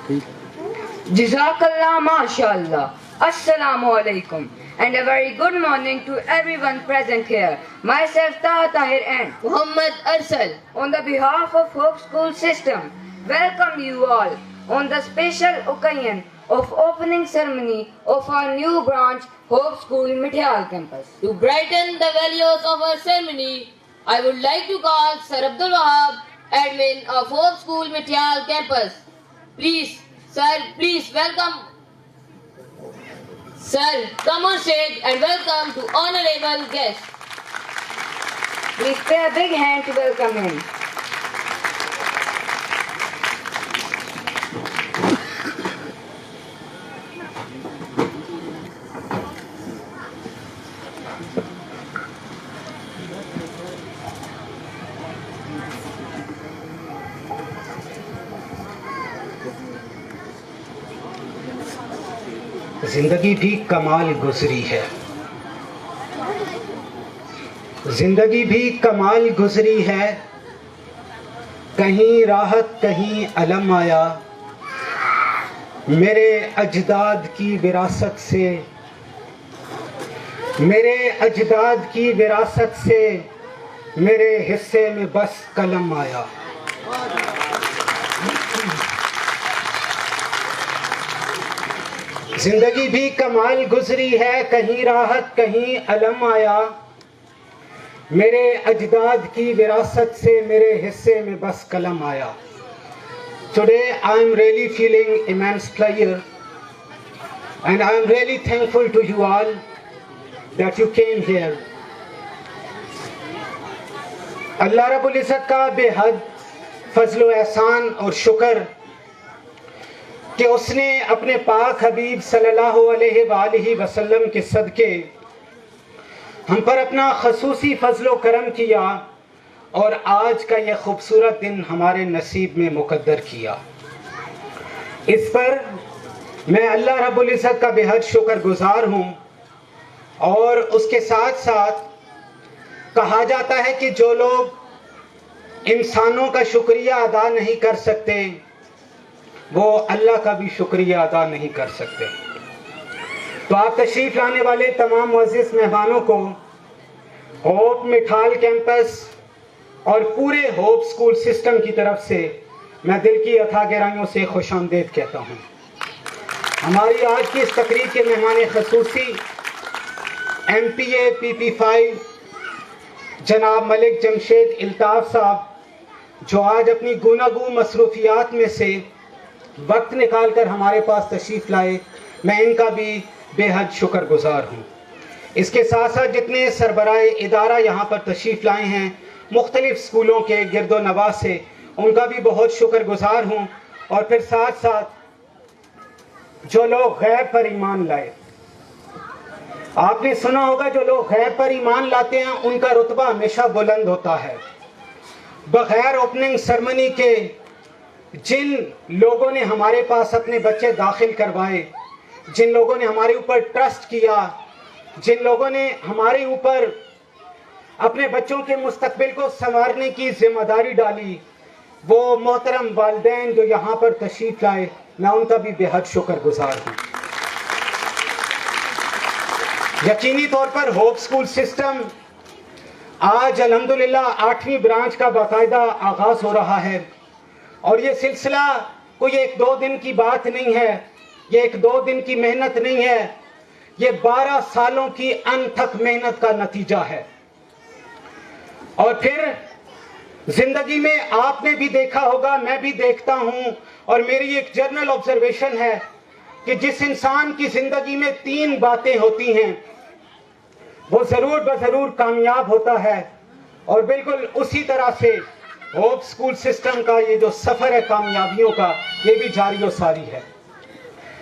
Jazakallah, mashallah. Assalamu alaikum. And a very good morning to everyone present here. Myself, Taha Tahir and Muhammad Arsal. on the behalf of Hope School System, welcome you all on the special occasion of opening ceremony of our new branch, Hope School Mithyal campus. To brighten the values of our ceremony, I would like to call Sir Abdul Wahab, admin of Hope School Mithyal campus. Please, sir, please welcome. Sir, come on stage and welcome to honorable guests. Please pay a big hand to welcome him. زندگی بھی کمال گزری ہے، زندگی بھی کمال گزری ہے، کہیں راحت کہیں علم آیا، میرے اجداد کی وراثت سے، میرے اجداد کی وراثت سے میرے حصے میں بس قلم آیا۔ زندگی بھی کمال گزری ہے، کہیں راحت کہیں علم آیا، میرے اجداد کی وراثت سے میرے حصے میں بس قلم آیا۔ Today I am really feeling immense pleasure and I am really thankful to you all that you came here۔ اللہ رب العزت کا بے حد فضل و احسان اور شکر کہ اس نے اپنے پاک حبیب صلی اللہ علیہ وآلہ وسلم کے صدقے ہم پر اپنا خصوصی فضل و کرم کیا اور آج کا یہ خوبصورت دن ہمارے نصیب میں مقدر کیا۔ اس پر میں اللہ رب العزت کا بے حد شکر گزار ہوں، اور اس کے ساتھ ساتھ کہا جاتا ہے کہ جو لوگ انسانوں کا شکریہ ادا نہیں کر سکتے وہ اللہ کا بھی شکریہ ادا نہیں کر سکتے۔ تو آپ تشریف لانے والے تمام معزز مہمانوں کو ہوپ مٹھال کیمپس اور پورے ہوپ سکول سسٹم کی طرف سے میں دل کی اتھا گہرائیوں سے خوش آمدید کہتا ہوں۔ ہماری آج کی اس تقریب کے مہمان خصوصی MPA PP5 جناب ملک جمشید الطاف صاحب، جو آج اپنی گوناگوں مصروفیات میں سے وقت نکال کر ہمارے پاس تشریف لائے، میں ان کا بھی بے حد شکر گزار ہوں۔ اس کے ساتھ ساتھ جتنے سربراہ ادارہ یہاں پر تشریف لائے ہیں مختلف اسکولوں کے گرد و نواح سے، ان کا بھی بہت شکر گزار ہوں۔ اور پھر ساتھ ساتھ جو لوگ غیب پر ایمان لائے، آپ نے سنا ہوگا جو لوگ غیب پر ایمان لاتے ہیں ان کا رتبہ ہمیشہ بلند ہوتا ہے۔ بغیر اوپننگ سرمنی کے جن لوگوں نے ہمارے پاس اپنے بچے داخل کروائے، جن لوگوں نے ہمارے اوپر ٹرسٹ کیا، جن لوگوں نے ہمارے اوپر اپنے بچوں کے مستقبل کو سنوارنے کی ذمہ داری ڈالی، وہ محترم والدین جو یہاں پر تشریف لائے، میں ان کا بھی بے حد شکر گزار ہوں۔ یقینی طور پر ہوپ سکول سسٹم آج الحمدللہ 8ویں برانچ کا باقاعدہ آغاز ہو رہا ہے، اور یہ سلسلہ کوئی 1-2 دن کی بات نہیں ہے، یہ 1-2 دن کی محنت نہیں ہے، یہ 12 سالوں کی انتھک محنت کا نتیجہ ہے۔ اور پھر زندگی میں آپ نے بھی دیکھا ہوگا، میں بھی دیکھتا ہوں، اور میری ایک جنرل آبزرویشن ہے کہ جس انسان کی زندگی میں 3 باتیں ہوتی ہیں وہ ضرور بضرور کامیاب ہوتا ہے، اور بالکل اسی طرح سے ہوپ سکول سسٹم کا یہ جو سفر ہے کامیابیوں کا، یہ بھی جاری و ساری ہے۔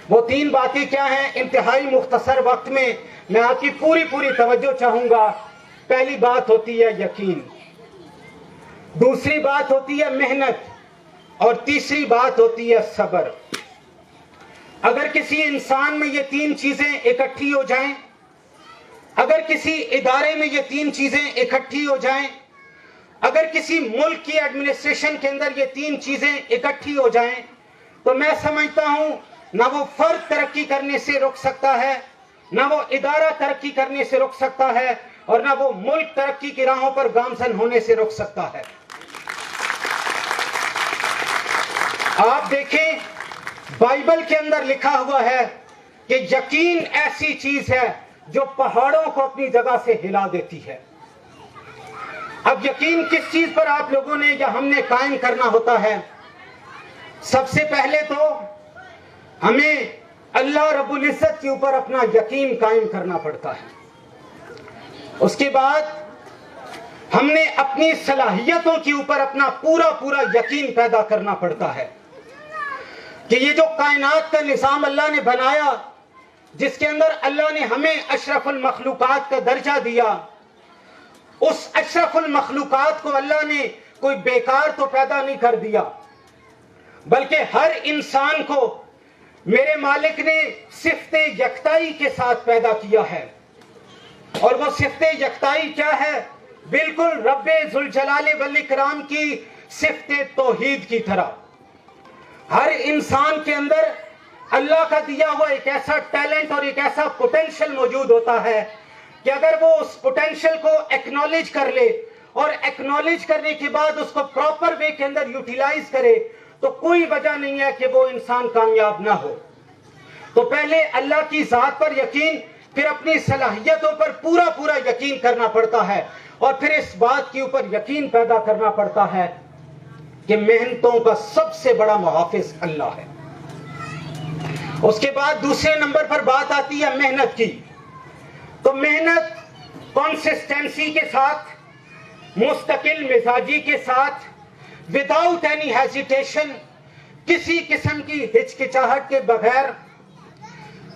وہ 3 باتیں کیا ہیں؟ انتہائی مختصر وقت میں میں آپ کی پوری توجہ چاہوں گا۔ پہلی بات ہوتی ہے یقین، دوسری بات ہوتی ہے محنت، اور تیسری بات ہوتی ہے صبر۔ اگر کسی انسان میں یہ 3 چیزیں اکٹھی ہو جائیں، اگر کسی ادارے میں یہ 3 چیزیں اکٹھی ہو جائیں، اگر کسی ملک کی ایڈمنسٹریشن کے اندر یہ 3 چیزیں اکٹھی ہو جائیں، تو میں سمجھتا ہوں نہ وہ فرد ترقی کرنے سے رک سکتا ہے، نہ وہ ادارہ ترقی کرنے سے رک سکتا ہے، اور نہ وہ ملک ترقی کی راہوں پر گامزن ہونے سے رک سکتا ہے۔ آپ دیکھیں بائبل کے اندر لکھا ہوا ہے کہ یقین ایسی چیز ہے جو پہاڑوں کو اپنی جگہ سے ہلا دیتی ہے۔ اب یقین کس چیز پر آپ لوگوں نے یا ہم نے قائم کرنا ہوتا ہے؟ سب سے پہلے تو ہمیں اللہ رب العزت کے اوپر اپنا یقین قائم کرنا پڑتا ہے۔ اس کے بعد ہم نے اپنی صلاحیتوں کے اوپر اپنا پورا یقین پیدا کرنا پڑتا ہے کہ یہ جو کائنات کا نظام اللہ نے بنایا، جس کے اندر اللہ نے ہمیں اشرف المخلوقات کا درجہ دیا، اس اشرف المخلوقات کو اللہ نے کوئی بیکار تو پیدا نہیں کر دیا، بلکہ ہر انسان کو میرے مالک نے صفت یکتائی کے ساتھ پیدا کیا ہے۔ اور وہ صفت یکتائی کیا ہے؟ بالکل رب ذوالجلال والاکرام کی صفت توحید کی طرح۔ ہر انسان کے اندر اللہ کا دیا ہوا ایک ایسا ٹیلنٹ اور ایک ایسا پوٹینشل موجود ہوتا ہے کہ اگر وہ اس پوٹینشل کو ایکنالج کر لے اور ایکنالج کرنے کے بعد اس کو پراپر وے کے اندر یوٹیلائز کرے تو کوئی وجہ نہیں ہے کہ وہ انسان کامیاب نہ ہو۔ تو پہلے اللہ کی ذات پر یقین، پھر اپنی صلاحیتوں پر پورا یقین کرنا پڑتا ہے، اور پھر اس بات کے اوپر یقین پیدا کرنا پڑتا ہے کہ محنتوں کا سب سے بڑا محافظ اللہ ہے۔ اس کے بعد دوسرے نمبر پر بات آتی ہے محنت کی۔ تو محنت کنسسٹنسی کے ساتھ، مستقل مزاجی کے ساتھ، وداؤٹ اینی ہیزیٹیشن، کسی قسم کی ہچکچاہٹ کے بغیر،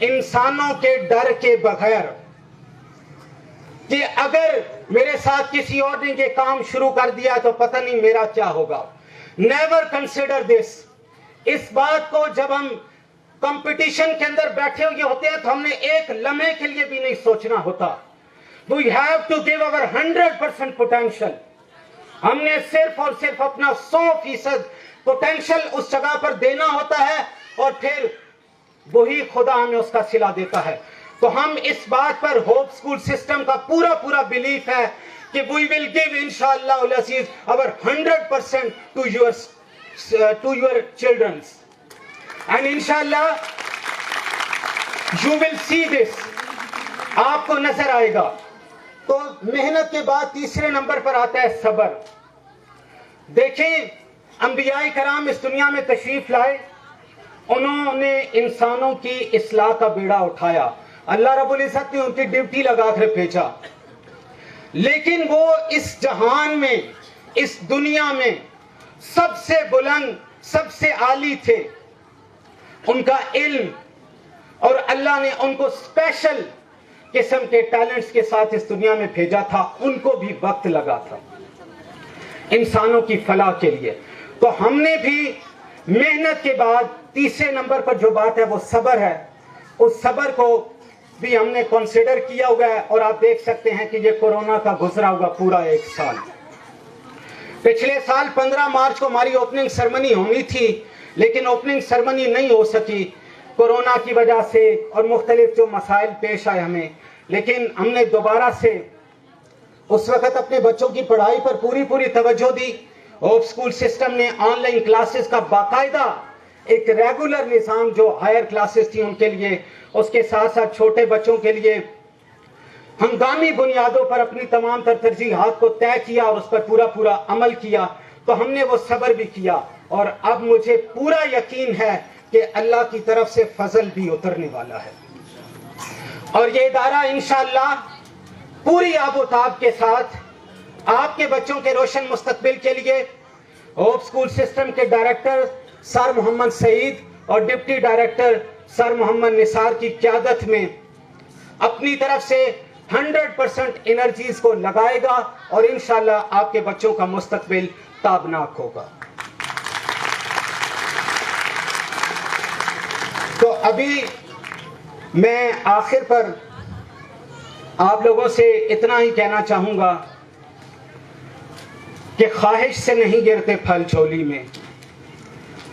انسانوں کے ڈر کے بغیر کہ اگر میرے ساتھ کسی اور نے یہ کام شروع کر دیا تو پتہ نہیں میرا کیا ہوگا۔ Never consider this. اس بات کو جب ہم کمپٹیشن کے اندر بیٹھے ہوئے ہوتے ہیں تو ہم نے ایک لمحے کے لیے بھی نہیں سوچنا ہوتا۔ We have to give our 100% potential۔ ہم نے صرف اور صرف اپنا 100% پوٹینشل اس جگہ پر دینا ہوتا ہے، اور پھر وہی خدا ہمیں اس کا صلہ دیتا ہے۔ تو ہم اس بات پر ہوپ اسکول سسٹم کا پورا بلیف ہے کہ we will give انشاءاللہ العزیز our 100% to your children and انشاءاللہ you will see this۔ آپ کو نظر آئے گا۔ تو محنت کے بعد تیسرے نمبر پر آتا ہے صبر۔ دیکھیں انبیاء کرام اس دنیا میں تشریف لائے، انہوں نے انسانوں کی اصلاح کا بیڑا اٹھایا، اللہ رب العزت نے ان کی ڈیوٹی لگا کر بھیجا، لیکن وہ اس جہان میں، اس دنیا میں سب سے بلند، سب سے عالی تھے۔ ان کا علم، اور اللہ نے ان کو اسپیشل قسم کے ٹیلنٹس کے ساتھ اس دنیا میں بھیجا تھا، ان کو بھی وقت لگا تھا انسانوں کی فلاح کے لیے۔ تو ہم نے بھی محنت کے بعد تیسرے نمبر پر جو بات ہے وہ صبر ہے، اس صبر کو بھی ہم نے کنسیڈر کیا ہوا ہے۔ اور آپ دیکھ سکتے ہیں کہ یہ کورونا کا گزرا ہوا پورا 1 سال۔ پچھلے سال 15 مارچ کو ہماری اوپننگ سرمنی ہونی تھی، لیکن اوپننگ سرمنی نہیں ہو سکی کورونا کی وجہ سے، اور مختلف جو مسائل پیش آئے ہمیں۔ لیکن ہم نے دوبارہ سے اس وقت اپنے بچوں کی پڑھائی پر پوری توجہ دی۔ ہوپ اسکول سسٹم نے آن لائن کلاسز کا باقاعدہ ایک ریگولر نظام، جو ہائر کلاسز تھی ان کے لیے، اس کے ساتھ ساتھ چھوٹے بچوں کے لیے ہنگامی بنیادوں پر اپنی تمام تر ترجیحات کو طے کیا اور اس پر پورا عمل کیا۔ تو ہم نے وہ صبر بھی کیا، اور اب مجھے پورا یقین ہے کہ اللہ کی طرف سے فضل بھی اترنے والا ہے، اور یہ ادارہ انشاءاللہ پوری آب و تاب کے ساتھ آپ کے بچوں کے روشن مستقبل کے لیے ہوپ اسکول سسٹم کے ڈائریکٹر سر محمد سعید اور ڈپٹی ڈائریکٹر سر محمد نثار کی قیادت میں اپنی طرف سے 100% انرجیز کو لگائے گا، اور انشاءاللہ آپ کے بچوں کا مستقبل تابناک ہوگا۔ تو ابھی میں آخر پر آپ لوگوں سے اتنا ہی کہنا چاہوں گا کہ خواہش سے نہیں گرتے پھل جھولی میں،